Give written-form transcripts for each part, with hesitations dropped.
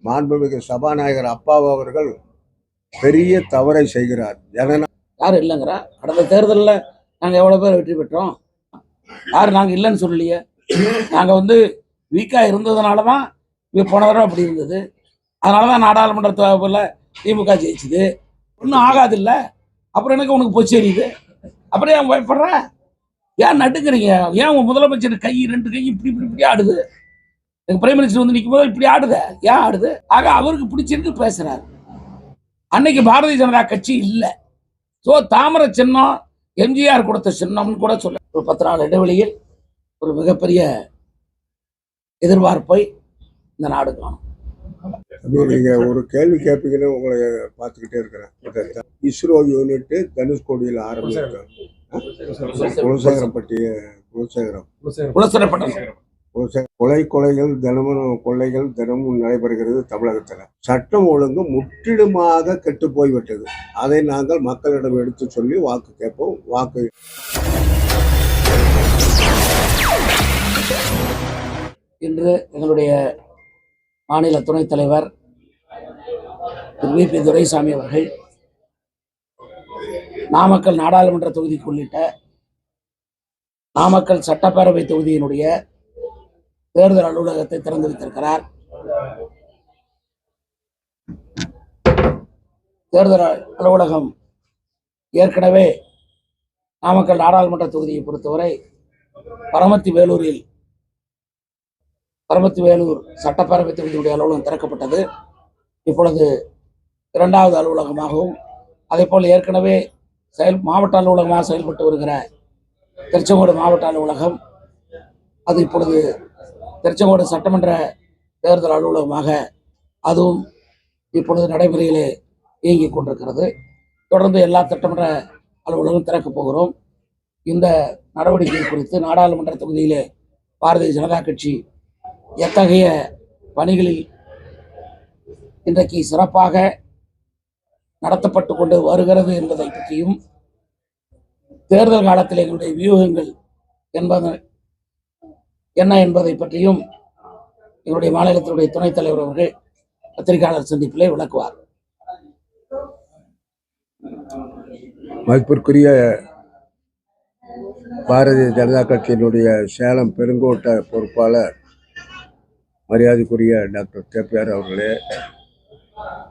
மாண்புமிகு சபாநாயகர் அப்பாவு அவர்கள் பெரிய தவறை செய்கிறார். யாரும் இல்லைங்கிறா. கடந்த தேர்தலில் நாங்கள் எவ்வளோ பேர் வெற்றி பெற்றோம்? யாரும் நாங்கள் இல்லைன்னு சொல்லலையே. நாங்கள் வீக்காக இருந்ததுனால தான் போன தடவை அப்படி இருந்தது. அதனால தான் நாடாளுமன்ற தேர்தலில் திமுக ஜெயிச்சுது. ஒன்றும் ஆகாது இல்லை. அப்புறம் எனக்கு உனக்கு போச்சு எரியுது. அப்புறம் ஏன் பயப்படுற? ஏன் நட்டுக்கிறீங்க? ஏன் உங்கள் முதலமைச்சர் கை 2 கை இப்படி இப்படி இப்படி ஆடுது? எனக்கு பிரைம் மினிஸ்டர் நிற்கும் போது இப்படி ஆடுத, ஏன் ஆடுது? ஆக அவருக்கு பிடிச்சிருக்கு பேசுறாரு. அன்னைக்கு பாரதிய ஜனதா கட்சி இல்லை. ஸோ தாமரை சின்னம் எம்ஜிஆர் கொடுத்த சின்னம்னு கூட சொல்ல. ஒரு 10 நாள் இடைவெளியில் ஒரு மிகப்பெரிய எதிர்பார்ப்பை இந்த நாடு காணும். நீங்க ஒரு கேள்வி கேட்பீங்கன்னு உங்களை பார்த்துக்கிட்டே இருக்கிறேன். இஸ்ரோ யூனிட் தனுஷ்கோடியில் ஆரம்பிச்சிருக்காங்க. கொலைகள் தினமும் நடைபெறுகிறது தமிழகத்தில். சட்டம் ஒழுங்கு முற்றிலுமாக கெட்டு போய்விட்டது. அதை நாங்கள் மக்களிடம் எடுத்து சொல்லி வாக்கு கேட்போம். இன்று எங்களுடைய மாநில துணைத் தலைவர் திரு வி.பி. துரைசாமி அவர்கள் நாமக்கல் நாடாளுமன்ற தொகுதிக்கு உள்ளிட்ட நாமக்கல் சட்டப்பேரவை தொகுதியினுடைய தேர்தல் அலுவலகத்தை திறந்து வைத்திருக்கிறார். தேர்தல் அலுவலகம் ஏற்கனவே நாமக்கல் நாடாளுமன்ற தொகுதியை பொறுத்தவரை பரமத்தி வேலூர் சட்டப்பேரவை தொகுதியுடைய அலுவலகம் திறக்கப்பட்டது. இப்பொழுது 2வது அலுவலகமாகவும், அதே போல் ஏற்கனவே மாவட்ட அலுவலகமாக செயல்பட்டு வருகிற திருச்செங்கோடு மாவட்ட அலுவலகம், அது இப்பொழுது திருச்செங்கோடு சட்டமன்ற தேர்தல் அலுவலகமாக அதுவும் இப்பொழுது நடைமுறையிலே இயங்கிக் கொண்டிருக்கிறது. தொடர்ந்து எல்லா சட்டமன்ற அலுவலகம் திறக்கப் போகிறோம். இந்த நடவடிக்கை குறித்து நாடாளுமன்ற தொகுதியிலே பாரதிய ஜனதா கட்சி எத்தகைய பணிகளில் இன்றைக்கு சிறப்பாக நடத்தப்பட்டு கொண்டு வருகிறது என்பதை பற்றியும், தேர்தல் காலத்தில் எங்களுடைய வியூகங்கள் என்ன என்பதை பற்றியும் எங்களுடைய மாநிலத்தினுடைய துணைத் தலைவர் அவர்கள் பத்திரிகையாளர் சந்திப்பிலே விளக்குவார். மதிப்பிற்குரிய பாரதிய ஜனதா கட்சியினுடைய சேலம் பெருங்கோட்ட பொறுப்பாளர் மரியாதைக்குரிய டாக்டர் கேபிஆர் அவர்களே,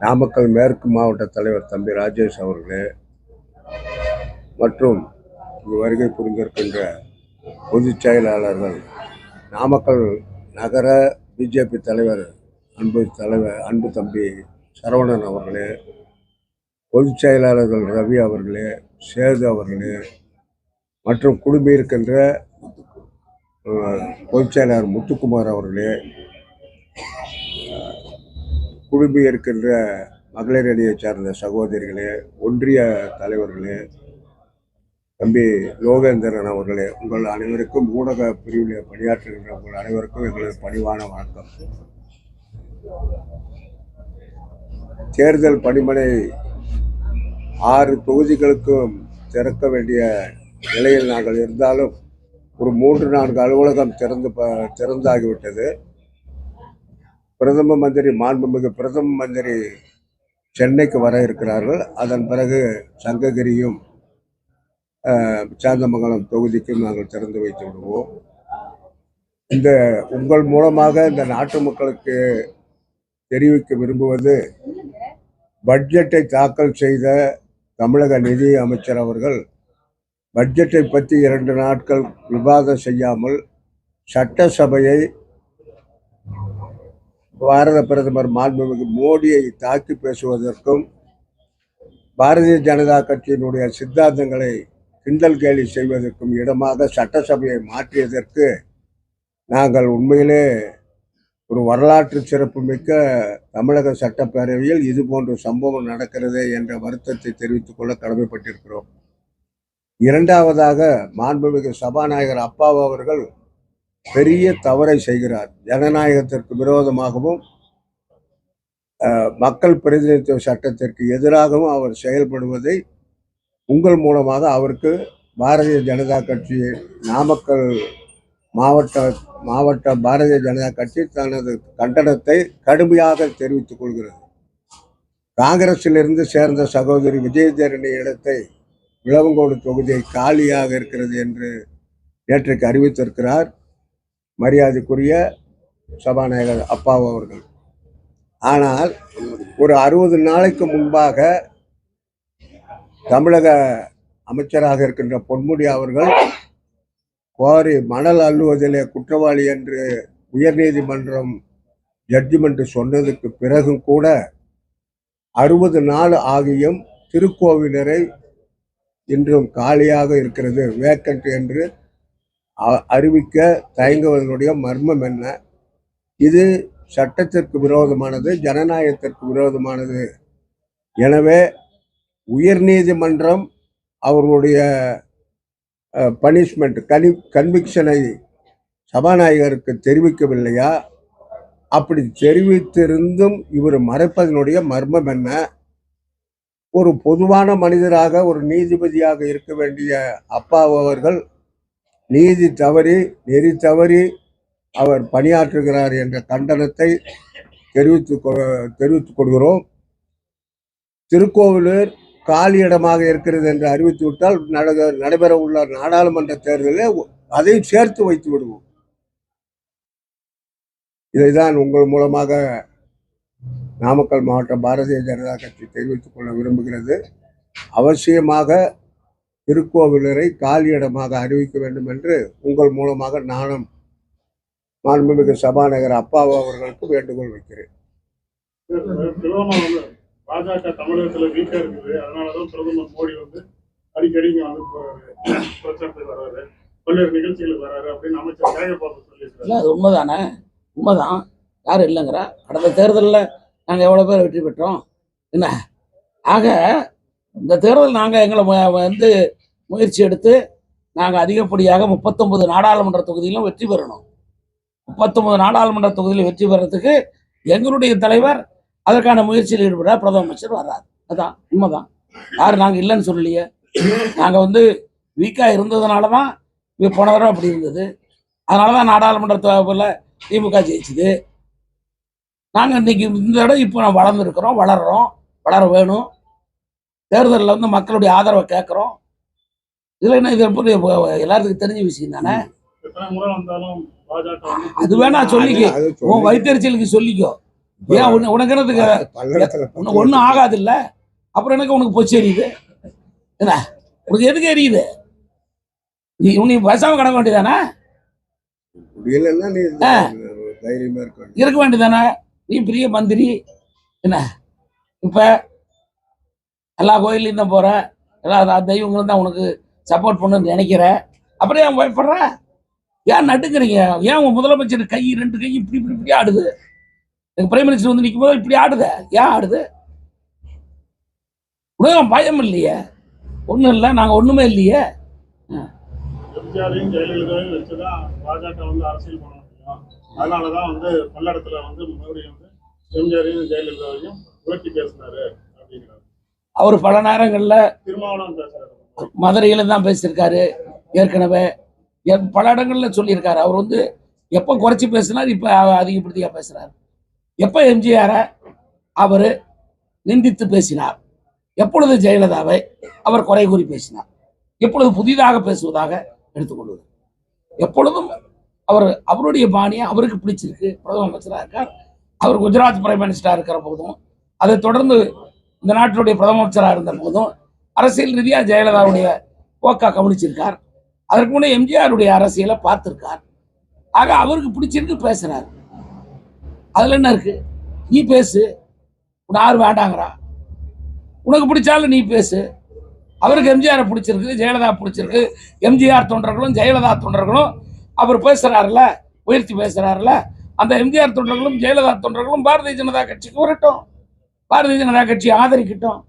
நாமக்கல் மேற்கு மாவட்ட தலைவர் தம்பி ராஜேஷ் அவர்களே, மற்றும் வருகை புரிந்திருக்கின்ற பொதுச் செயலாளர்கள், நாமக்கல் நகர பிஜேபி தலைவர் அன்பு தம்பி சரவணன் அவர்களே, பொதுச் செயலாளர்கள் ரவி அவர்களே, சேது அவர்களே, மற்றும் குழுமியிருக்கின்ற பொதுச் செயலாளர் முத்துக்குமார் அவர்களே, குழுமி இருக்கின்ற மகளிர் அணியை சார்ந்த சகோதரிகளே, ஒன்றிய தலைவர்களே, தம்பி லோகேந்திரன் அவர்களே, உங்கள் அனைவருக்கும், ஊடக பிரிவில் பணியாற்றுகின்ற உங்கள் அனைவருக்கும் எங்களது பணிவான வணக்கம். தேர்தல் பணிமனை 6 தொகுதிகளுக்கும் திறக்க வேண்டிய நிலையில் நாங்கள் இருந்தாலும் ஒரு 3-4 அலுவலகம் திறந்தாகிவிட்டது. மாண்புமிகு பிரதம மந்திரி சென்னைக்கு வர இருக்கிறார்கள். அதன் பிறகு சங்ககிரியும் சாந்தமங்கலம் தொகுதிக்கும் நாங்கள் திறந்து வைத்து விடுவோம். உங்கள் மூலமாக இந்த நாட்டு மக்களுக்கு தெரிவிக்க விரும்புவது, பட்ஜெட்டை தாக்கல் செய்த தமிழக நிதி அமைச்சர் அவர்கள் பட்ஜெட்டை பற்றி 2 நாட்கள் விவாதம் செய்யாமல் சட்டசபையை பாரத பிரதமர் மாண்புமிகு மோடியை தாக்கி பேசுவதற்கும், பாரதிய ஜனதா கட்சியினுடைய சித்தாந்தங்களை கிண்டல் கேலி செய்வதற்கும் இடமாக சட்டசபையை மாற்றியதற்கு நாங்கள் உண்மையிலே ஒரு வரலாற்று சிறப்புமிக்க தமிழக சட்டப்பேரவையில் இது போன்ற சம்பவம் நடக்கிறதே என்ற வருத்தத்தை தெரிவித்துக் கொள்ள கடமைப்பட்டிருக்கிறோம். 2வதாக, மாண்புமிகு சபாநாயகர் அப்பாவு அவர்கள் பெரிய தவறை செய்கிறார். ஜனநாயகத்திற்கு விரோதமாகவும் மக்கள் பிரதிநிதித்துவ சட்டத்திற்கு எதிராகவும் அவர் செயல்படுவதை உங்கள் மூலமாக அவருக்கு பாரதிய ஜனதா கட்சி நாமக்கல் மாவட்ட மாவட்ட பாரதிய ஜனதா கட்சி தனது கண்டனத்தை கடுமையாக தெரிவித்துக் கொள்கிறது. காங்கிரசிலிருந்து சேர்ந்த சகோதரி விஜயதரணி இடத்தை விளவங்கோடு தொகுதியை காலியாக இருக்கிறது என்று நேற்றைக்கு அறிவித்திருக்கிறார் மரியாதைக்குரிய சபாநாயகர் அப்பாவு அவர்கள். ஆனால் ஒரு 60 நாளைக்கு முன்பாக தமிழக அமைச்சராக இருக்கின்ற பொன்முடி அவர்கள் கோரி மணல் அள்ளுவதிலே குற்றவாளி என்று உயர்நீதிமன்றம் ஜட்ஜ்மெண்ட் சொன்னதுக்கு பிறகும் கூட 60 நாள் ஆகியும் திருக்கோவிலரை இன்றும் காலியாக இருக்கிறது, வேக்கண்ட் என்று அறிவிக்க தயங்குவதனுடைய மர்மம் என்ன? இது சட்டத்திற்கு விரோதமானது, ஜனநாயகத்திற்கு விரோதமானது. எனவே உயர்நீதிமன்றம் அவர்களுடைய பனிஷ்மெண்ட் கன்விக்ஷனை சபாநாயகருக்கு தெரிவிக்கவில்லையா? அப்படி தெரிவித்திருந்தும் இவர் மறைப்பதனுடைய மர்மம் என்ன? ஒரு பொதுவான மனிதராக ஒரு நீதிபதியாக இருக்க வேண்டிய அப்பாவு அவர்கள் நீதி தவறி நெறி தவறி அவர் பணியாற்றுகிறார் என்ற கண்டனத்தை தெரிவித்துக் கொள்கிறோம். திருக்கோவிலூர் காலியிடமாக இருக்கிறது என்று அறிவித்துவிட்டால் நடைபெற உள்ள நாடாளுமன்ற தேர்தலில் அதையும் சேர்த்து வைத்து விடுவோம். இதைதான் உங்கள் மூலமாக நாமக்கல் மாவட்ட பாரதிய ஜனதா கட்சி தெரிவித்துக் கொள்ள விரும்புகிறது. அவசியமாக திருக்கோவிலரை காலியிடமாக அறிவிக்க வேண்டும் என்று உங்கள் மூலமாக நானும் மாண்புமிகு சபாநாயகர் அப்பாவு அவர்களுக்கு வேண்டுகோள் வைக்கிறேன். பாஜக தமிழகத்துல வீக்கா இருக்குது, அதனாலதான் பிரதமர் மோடி அடிக்கடி இங்க பிரச்சாரத்துக்கு வர்றாரு, பல்வேறு நிகழ்ச்சிகளுக்கு வர்றாரு அப்படின்னு அமைச்சர் சேகர்பாபு சொல்லியிருக்காரு. அது உண்மைதானே? உண்மைதான், யாரும் இல்லைங்கிறா. கடந்த தேர்தலில் நாங்கள் எவ்வளோ பேர் வெற்றி பெற்றோம் என்ன? ஆக இந்த தேர்தல் நாங்கள் எங்களை முயற்சி எடுத்து நாங்கள் அதிகப்படியாக 39 நாடாளுமன்ற தொகுதியிலும் வெற்றி பெறணும். 39 நாடாளுமன்ற தொகுதியில் வெற்றி பெறத்துக்கு எங்களுடைய தலைவர் அதற்கான முயற்சியில் ஈடுபட பிரதம அமைச்சர் வர்றாரு. அதான் உண்மைதான், யாரும் நாங்கள் இல்லைன்னு சொல்லலையே. நாங்கள் வீக்காக இருந்ததுனால தான் போன தடவை அப்படி இருந்தது. அதனால தான் நாடாளுமன்ற தேர்தலில் திமுக ஜெயிச்சுது. நாங்கள் இன்னைக்கு இந்த தடவை இப்போ வளர்ந்துருக்கிறோம், வளர வேணும். தேர்தலில் மக்களுடைய ஆதரவை கேட்குறோம். இதில் என்ன, இது எல்லாத்துக்கும் தெரிஞ்ச விஷயம் தானே. அது வேணா சொல்லிக்கோ, உன் வைத்தறிச்சலுக்கு சொல்லிக்கோ. ஏன் உனக்கு என்னதுக்கு ஒன்றும் ஆகாது இல்லை, அப்புறம் எனக்கு உனக்கு பொச்சு எரியுது என்ன? உனக்கு எதுக்கு எரியுது? நீ பேசாம கிடக்க வேண்டியதானே, இருக்க வேண்டியதானே? நீ பெரிய மந்திரி என்ன? இப்ப எல்லா கோயிலையும் தான் போற, எல்லா தெய்வங்களும் தான் உனக்கு சப்போர்ட் பண்ணுன்னு நினைக்கிற, அப்புறம் ஏன் பயப்படுற? ஏன் நட்டுக்கிறீங்க? ஏன் உங்க முதலமைச்சர் கை 2 கை இப்படி இப்படி இப்படி ஆடுது? எங்க பிரைம் மினிஸ்டர் நிற்கும் போது இப்படி ஆடுத, ஏன் ஆடுது? உலகம் பயம் இல்லையே, ஒன்றும் இல்லை, நாங்கள் ஒன்றுமே இல்லையே. எம்ஜிஆரையும் ஜெயலலிதாவையும் வச்சுதான் பாஜக அரசியல் பண்ண முடியும். அதனாலதான் பல்லடத்துல மோடி எம்ஜிஆரையும் ஜெயலலிதாவையும் உயர்த்தி பேசினாரு அப்படிங்கிறாரு. அவர் பல நேரங்கள்ல திருமாவளவன் பேசுறாரு, மதுரையில தான் பேசியிருக்காரு. ஏற்கனவே பல இடங்கள்ல சொல்லியிருக்காரு. அவர் எப்ப குறைச்சி பேசினார், இப்ப அதிகப்படுத்தியா பேசுறாரு. எப்ப எம்ஜிஆரை அவர் நிந்தித்து பேசினார், எப்பொழுது ஜெயலலிதாவை அவர் குறை கூறி பேசினார், எப்பொழுது புதிதாக பேசுவதாக எடுத்துக்கொள்வது. எப்பொழுதும் அவருடைய பாணியை அவருக்கு பிடிச்சிருக்கு. பிரதம அமைச்சராக இருக்கார், அவர் குஜராத் பிரைம் மினிஸ்டராக இருக்கிற போதும், அதை தொடர்ந்து இந்த நாட்டினுடைய பிரதம அமைச்சராக இருந்த போதும் அரசியல் ரீதியாக ஜெயலலிதாவுடைய போக்கா கவனிச்சிருக்கார். அதற்கு முன்னே எம்ஜிஆருடைய அரசியலை பார்த்திருக்கார். ஆக அவருக்கு பிடிச்சிருக்கு, பேசுறாரு. அதுல என்ன இருக்கு? நீ பேசு, உன்னை யாரும் வேண்டாங்கிறா. உனக்கு பிடிச்சாலும் நீ பேசு. அவருக்கு எம்ஜிஆரை பிடிச்சிருக்கு, ஜெயலலிதா பிடிச்சிருக்கு. எம்ஜிஆர் தொண்டர்களும் ஜெயலலிதா தொண்டர்களும் அவர் பேசுறாருல, உயர்த்தி பேசுறாருல, அந்த எம்ஜிஆர் தொண்டர்களும் ஜெயலலிதா தொண்டர்களும் பாரதிய ஜனதா கட்சிக்கு வரட்டும், பாரதிய ஜனதா கட்சி ஆதரிக்கட்டும்.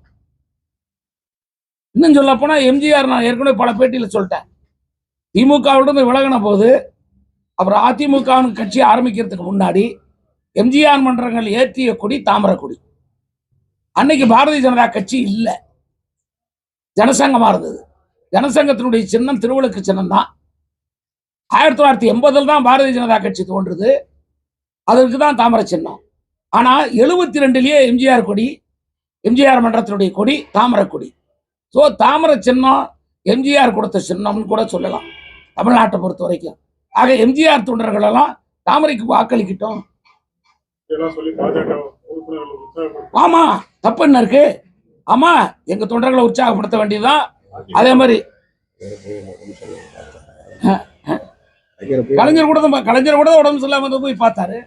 இன்னும் சொல்ல போனா எம்ஜிஆர், நான் ஏற்கனவே பல பேட்டியில சொல்லிட்டேன், திமுகவிலிருந்து விலகின போது அப்புறம் அதிமுக கட்சி ஆரம்பிக்கிறதுக்கு முன்னாடி எம்ஜிஆர் மன்றங்கள் ஏற்றிய கொடி தாமரை கொடி. அன்னைக்கு பாரதிய ஜனதா கட்சி இல்லை, ஜனசங்கமா இருந்தது. ஜனசங்கத்தினுடைய சின்னம் திருவிளக்கு சின்னம் தான். 1980 தான் பாரதிய ஜனதா கட்சி தோன்றுது. அதற்கு தான் தாமரை சின்னம். ஆனா 72லயே எம்ஜிஆர் கொடி, எம்ஜிஆர் மன்றத்தினுடைய கொடி தாமரை கொடி. ஸோ தாமரை சின்னம் எம்ஜிஆர் கொடுத்த சின்னம்னு கூட சொல்லலாம் தமிழ்நாட்டை பொறுத்த வரைக்கும். ஆக எம்ஜிஆர் தொண்டர்கள் எல்லாம் தாமரைக்கு வாக்களிக்கிட்டோம். இதெல்லாம் சொல்லி பாஜக உறுப்பினர்கள் உற்சாகப்படுத்தி ஆமா, தப்பு என்ன இருக்கு? ஆமா, எங்க தொண்டர்களை உற்சாகப்படுத்த வேண்டியதுதான். அதே மாதிரி கலைஞர் கூட தான் உடம்பு சரியில்லாம வந்து போய் பார்த்தாரு.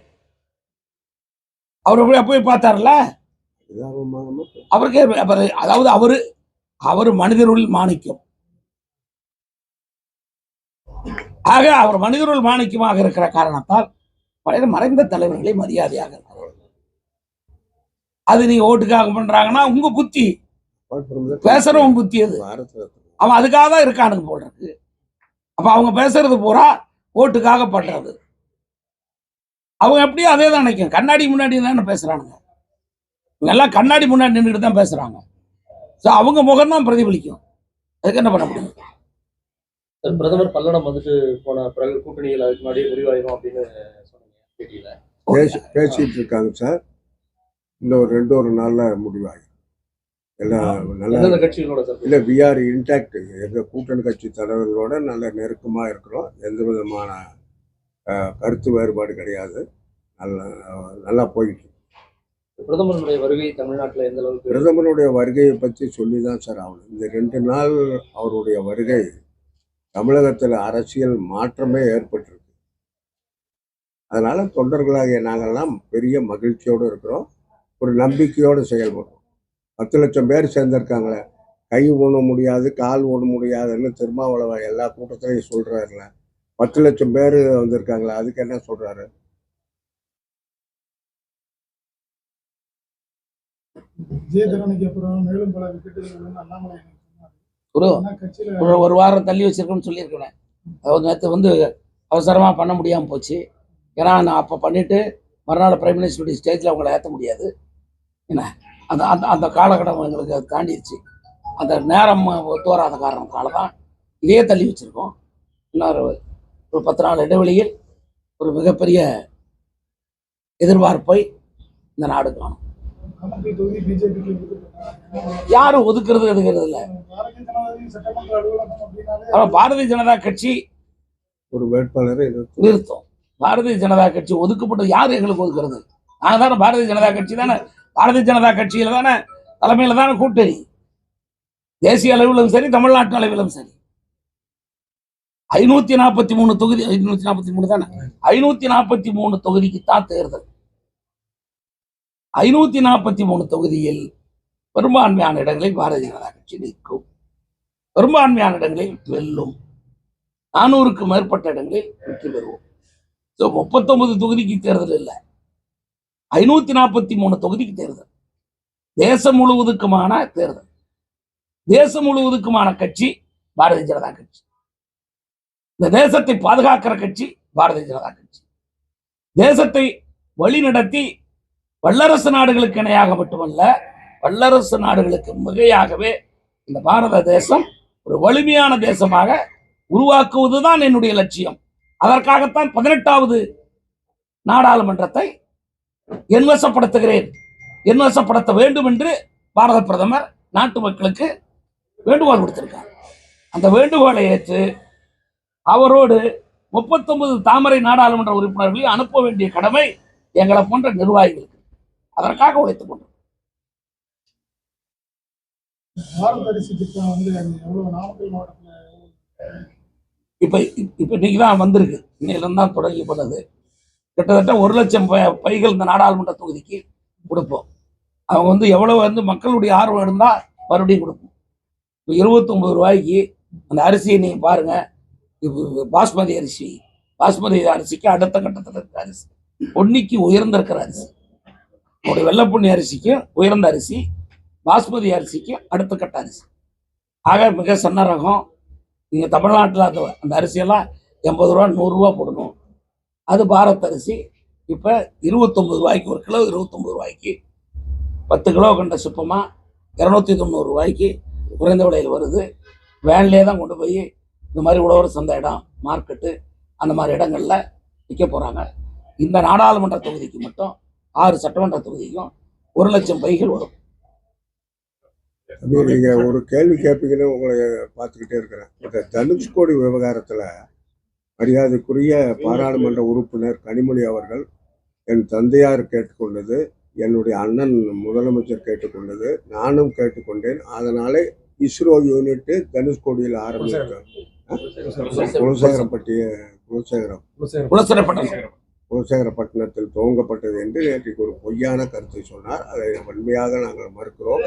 அவரு போய் பார்த்தாருல்ல. அவருக்கே அதாவது அவரு மனிதருள் மாணிக்கம். ஆக அவர் மனிதருள் மாணிக்கமாக இருக்கிற காரணத்தால் மறைந்த தலைவர்களை மரியாதையாக இருக்கிறார். அது நீங்க ஓட்டுக்காக பண்றாங்கன்னா உங்க புத்தி, பேசுறவங்க புத்தி அது. அவன் அதுக்காக தான் இருக்கானுங்க போல இருக்கு. அப்ப அவங்க பேசுறது பூரா ஓட்டுக்காக பண்றது. அவங்க எப்படியும் அதே தான் நினைக்கும். கண்ணாடி முன்னாடி தானே பேசுறானுங்க. இவங்க எல்லாம் கண்ணாடி முன்னாடி நின்றுட்டு தான் பேசுறாங்க. ஸோ அவங்க முகம் தான் பிரதிபலிக்கும். அதுக்கு என்ன பண்ண முடியும்? பிரதமர் பல்லடம் வந்துட்டு போன பிறகு கூட்டணிகள் அதுக்கு முன்னாடியே முடிவாயிரும் அப்படின்னு சொன்னீங்க பேட்டியில. பேசிட்டு இருக்காங்க சார். இன்னும் ஒரு நாள்ல முடிவாகும். எல்லாம் எந்தெந்த கட்சிகளோட சார்? இல்லை, வி ஆர் இன்டாக்ட். எங்கள் கூட்டணி கட்சி தலைவர்களோட நல்ல நெருக்கமாக இருக்கிறோம். எந்த விதமான கருத்து வேறுபாடு கிடையாது. நல்லா போயிட்டு. பிரதமருடைய வருகை தமிழ்நாட்டில் எந்த அளவுக்கு? பிரதமருடைய வருகையை பற்றி சொல்லி தான் சார் ஆகணும். இந்த 2 நாள் அவருடைய வருகை தமிழகத்தில் அரசியல் மாற்றமே ஏற்பட்டிருக்கு. அதனால தொண்டர்களாகிய நாங்கள்லாம் பெரிய மகிழ்ச்சியோடு இருக்கிறோம். ஒரு நம்பிக்கையோடு செயல்படுறோம். 10 லட்சம் பேர் சேர்ந்திருக்காங்களே, கை ஊன முடியாது, கால் ஊன முடியாதுன்னு திருமாவளவன் எல்லா கூட்டத்திலையும் சொல்றாருல. 10 லட்சம் பேர் வந்திருக்காங்களே, அதுக்கு என்ன சொல்றாரு? ஒரு வாரம் தள்ளி வச்சிருக்கோம்னு சொல்லியிருக்கிறேன். அவங்க நேற்று வந்து அவசரமாக பண்ண முடியாமல் போச்சு. ஏன்னா நான் அப்போ பண்ணிட்டு மறுநாள் பிரைம் மினிஸ்டருடைய ஸ்டேஜில் அவங்கள ஏற்ற முடியாது. என்ன அந்த அந்த அந்த காலகட்டம் எங்களுக்கு அது தாண்டிடுச்சு. அந்த நேரம் ஒத்து வராத காரணத்தால தான் இதே தள்ளி வச்சுருக்கோம். இன்னொரு 10 நாள் இடைவெளியில் ஒரு மிகப்பெரிய எதிர்பார்ப்பை இந்த நாடு காணும். யாரும் ஒதுக்குறது இல்லை. பாரதிய ஜனதா கட்சி ஒரு வேட்பாளரை நிறுத்தும். பாரதிய ஜனதா கட்சி ஒதுக்கப்பட்டது யாரு எங்களுக்கு ஒதுக்குறது? நாங்கள் தானே பாரதிய ஜனதா கட்சி தானே. பாரதிய ஜனதா கட்சியில தானே தலைமையில தானே கூட்டணி. தேசிய அளவிலும் சரி, தமிழ்நாட்டு அளவிலும் சரி. 543 தொகுதி, 543 தானே, 543 தொகுதிக்கு தான் தேர்தல். 543 தொகுதியில் பெரும்பான்மையான இடங்களில் பாரதிய ஜனதா கட்சி நிற்கும். பெரும்பான்மையான இடங்களில் வெல்லும். 400க்கு மேற்பட்ட இடங்களில் வெற்றி பெறுவோம். 39 தொகுதிக்கு தேர்தல் இல்லை, 543 தொகுதிக்கு தேர்தல். தேசம் முழுவதுக்குமான தேர்தல். தேசம் முழுவதுக்குமான கட்சி பாரதிய ஜனதா கட்சி. இந்த தேசத்தை பாதுகாக்கிற கட்சி பாரதிய ஜனதா கட்சி. தேசத்தை வழிநடத்தி வல்லரசு நாடுகளுக்கு இணையாக மட்டுமல்ல, வல்லரசு நாடுகளுக்கு மிகையாகவே இந்த பாரத தேசம் ஒரு வலிமையான தேசமாக உருவாக்குவதுதான் என்னுடைய லட்சியம். அதற்காகத்தான் 18வது நாடாளுமன்றத்தை என்வசப்படுத்த வேண்டும் என்று பாரத பிரதமர் நாட்டு மக்களுக்கு வேண்டுகோள் கொடுத்திருக்கார். அந்த வேண்டுகோளை ஏற்று அவரோடு 39 தாமரை நாடாளுமன்ற உறுப்பினர்களை அனுப்ப வேண்டிய கடமை எங்களை போன்ற நிர்வாகிகளுக்கு. அதற்காக உழைத்துக் கொண்டோம். இப்ப இன்னைக்கு தான் வந்திருக்கு. இன்னையிலிருந்து தான் தொடங்கி பண்ணது. கிட்டத்தட்ட 1 லட்சம் பைகள் இந்த நாடாளுமன்ற தொகுதிக்கு கொடுப்போம். அவங்க வந்து எவ்வளவு வந்து மக்களுடைய ஆர்வம் இருந்தால் மறுபடியும் கொடுப்போம். இப்போ 29 ரூபாய்க்கு அந்த அரிசியை நீங்கள் பாருங்க. பாஸ்மதி அரிசிக்கு அடுத்த கட்டத்தில் இருக்கிற அரிசி, பொன்னிக்கு உயர்ந்திருக்கிற அரிசி. உங்களுடைய வெள்ளப்பொன்னி அரிசிக்கு உயர்ந்த அரிசி, பாஸ்மதி அரிசிக்கு அடுத்த கட்ட அரிசி. ஆக மிக சன்ன ரகம். நீங்கள் தமிழ்நாட்டில் அந்த அரிசியெல்லாம் 80 ரூபா 100 ரூபா போடணும். அது பாரத் அரிசி இப்போ 29 ரூபாய்க்கு, ஒரு கிலோ 29 ரூபாய்க்கு 10 கிலோ கண்ட சுப்பமாக 290 ரூபாய்க்கு குறைந்த விலையில் வருது. வேன்லேயே தான் கொண்டு போய் இந்த மாதிரி உழவர் சந்தை இடம், மார்க்கெட்டு, அந்த மாதிரி இடங்கள்ல நிற்க போறாங்க. இந்த நாடாளுமன்ற தொகுதிக்கு மட்டும் 6 சட்டமன்ற தொகுதிக்கும் 1 லட்சம் பைகள் வரும். தம்பி, நீங்க ஒரு கேள்வி கேட்பீங்கன்னு உங்களை பார்த்துக்கிட்டே இருக்கிறேன். இந்த தனுஷ்கோடி விவகாரத்துல மரியாதைக்குரிய பாராளுமன்ற உறுப்பினர் கனிமொழி அவர்கள் என் தந்தையார் கேட்டுக்கொண்டது, என்னுடைய அண்ணன் முதலமைச்சர் கேட்டுக்கொண்டது, நானும் கேட்டுக்கொண்டேன். அதனாலே இஸ்ரோ யூனிட் தனுஷ்கோடியில் ஆரம்பித்தோம். குலசேகரப்பட்டினத்தில் துவங்கப்பட்டது என்று நேற்றைக்கு ஒரு பொய்யான கருத்தை சொன்னார். அதை வன்மையாக நாங்கள் மறுக்கிறோம்.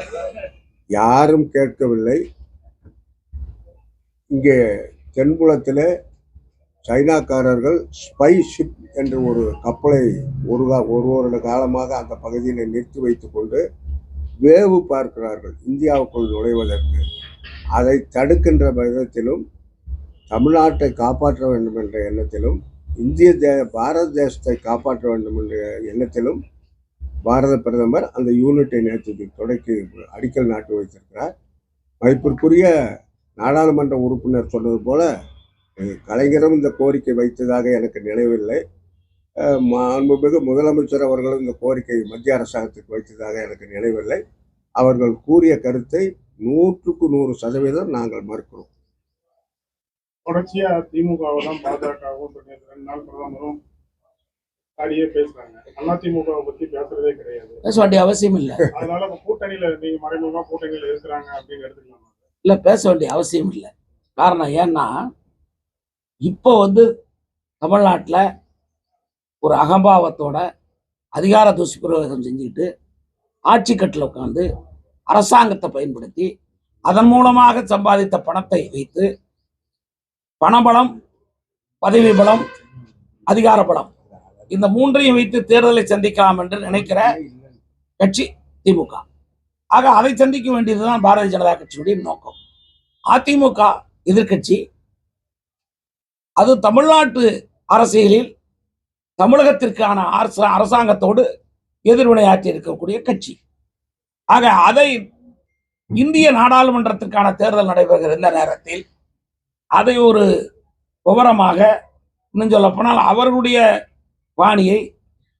யாரும் கேட்கவில்லை. இங்கே தென்புலத்தில் சைனாக்காரர்கள் ஸ்பை ஷிப் என்ற ஒரு கப்பலை ஒரு வருட காலமாக அந்த பகுதியில் நிறுத்தி வைத்துக் கொண்டு வேவு பார்க்கிறார்கள் இந்தியாவுக்குள் நுழைவதற்கு. அதை தடுக்கின்ற விதத்திலும் தமிழ்நாட்டை காப்பாற்ற வேண்டும் என்ற எண்ணத்திலும் பாரத தேசத்தை காப்பாற்ற வேண்டும் என்ற எண்ணத்திலும் பாரத பிரதமர் அந்த யூனிட்டை நேற்று தொடக்கி அடிக்கல் நாட்டு வைத்திருக்கிறார். மதிப்பிற்குரிய நாடாளுமன்ற உறுப்பினர் சொன்னது போல கலைஞரும் இந்த கோரிக்கை வைத்ததாக எனக்கு நினைவில்லை. மாண்புமிகு முதலமைச்சர் அவர்களும் இந்த கோரிக்கை மத்திய அரசாங்கத்துக்கு வைத்ததாக எனக்கு நினைவில்லை. அவர்கள் கூறிய கருத்தை 100க்கு 100% நாங்கள் மறுக்கிறோம். தொடர்ச்சியா திமுகவை தான் பாஜகவும் 2 நாள் பிரதமரும் அடியே பேசுறாங்க. அதிமுகவை பத்தி பேசுறதே கிடையாது, பேச வேண்டிய அவசியம் இல்லை. அதனால கூட்டணியில நீங்க மறைமுகமா கூட்டணியில இருக்கிறாங்க அப்படின்னு எடுத்துக்கலாம். இல்லை, பேச வேண்டிய அவசியம் இல்லை. காரணம் ஏன்னா இப்போ தமிழ்நாட்டில் ஒரு அகம்பாவத்தோட அதிகார துஷ்பிரயோகம் செஞ்சுக்கிட்டு ஆட்சி கட்டில் உட்காந்து அரசாங்கத்தை பயன்படுத்தி அதன் மூலமாக சம்பாதித்த பணத்தை வைத்து பணபலம், பதவி பலம், அதிகார பலம், இந்த 3ஐயும் வைத்து தேர்தலை சந்திக்கலாம் என்று நினைக்கிற கட்சி திமுக. ஆக அதை சந்திக்க வேண்டியதுதான் பாரதிய ஜனதா கட்சியுடைய நோக்கம். அதிமுக எதிர்கட்சி, அது தமிழ்நாட்டு அரசியலில் தமிழகத்திற்கான அரசாங்கத்தோடு எதிர்வினையாற்றி இருக்கக்கூடிய கட்சி. ஆக அதை இந்திய நாடாளுமன்றத்திற்கான தேர்தல் நடைபெறுகிற இந்த நேரத்தில் அதை ஒரு விவரமாக, இன்னும் சொல்லப்போனால் அவர்களுடைய பாணியை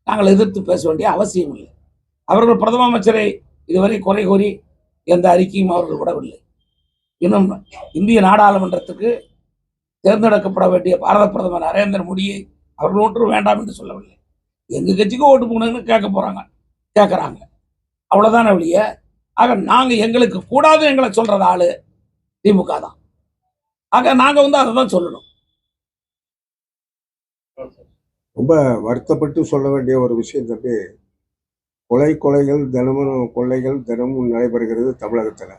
நாங்கள் எதிர்த்து பேச வேண்டிய அவசியம் இல்லை. அவர்கள் பிரதம அமைச்சரை இதுவரை குறை கூறி எந்த அறிக்கையும் அவர்கள் விடவில்லை. இன்னும் இந்திய நாடாளுமன்றத்துக்கு தேர்ந்தெடுக்கப்பட வேண்டிய பாரத பிரதமர் நரேந்திர மோடியை அவர்கள் ஒன்றும் வேண்டாம் என்று சொல்லவில்லை. எங்கள் கட்சிக்கு ஓட்டு போகணுன்னு கேட்குறாங்க, அவ்வளோதான வழிய. ஆக நாங்கள் எங்களுக்கு கூடாது எங்களை சொல்றது ஆளு திமுக தான். ஆக நாங்கள் அதை தான் சொல்லணும். ரொம்ப வருத்தப்பட்டு சொல்ல வேண்டிய ஒரு விஷயம் தம்பி, கொலைகள் தினமும் நடைபெறுகிறது தமிழகத்தில்.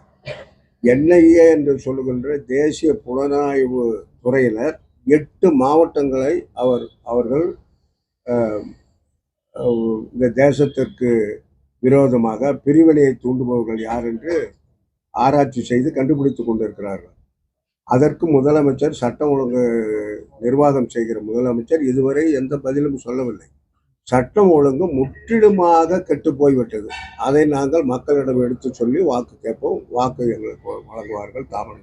NIA என்று சொல்லுகின்ற தேசிய புலனாய்வு துறையினர் 8 மாவட்டங்களை அவர்கள் இந்த தேசத்திற்கு விரோதமாக பிரிவினையை தூண்டுபவர்கள் யார் என்று ஆராய்ச்சி செய்து கண்டுபிடித்து கொண்டிருக்கிறார்கள். அதற்கு முதலமைச்சர், சட்டம் ஒழுங்கு நிர்வாகம் செய்கிற முதலமைச்சர் இதுவரை எந்த பதிலும் சொல்லவில்லை. சட்டம் ஒழுங்கு முற்றிலுமாக கெட்டு போய்விட்டது. அதை நாங்கள் மக்களிடம் எடுத்து சொல்லி வாக்கு கேட்போம். வாக்கு எங்களுக்கு வழங்குவார்கள். தாமரை